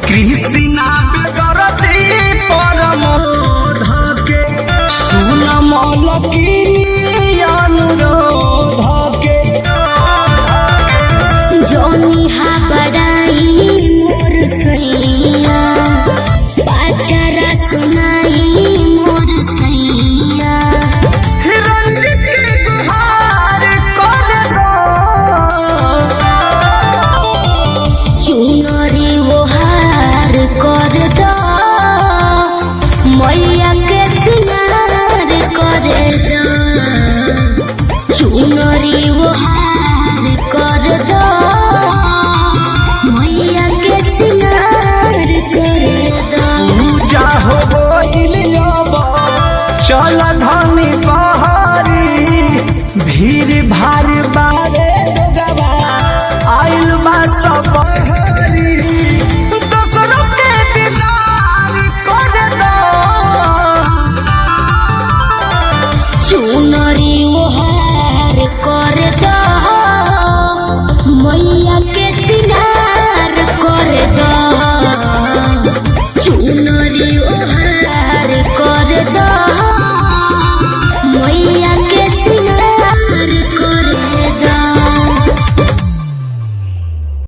कृष्णा बेगरती परमोध के सुन मलकिनी अनुरोध के जोनी हा बड़ाई मोर सैया पाचारा सुनाई मोर सैया रंजित के गुहार कर दो चुनरी वो हार कर दो मैया के सिंगार कर दो चुनरी वो हार कर दो मैया के सिंगार कर दो पूजा हो चल धनी बहारी भीड़ भाड़ बारे गवा आइल बा सब बहारी दोसरों के दीदार कर दो चुनरी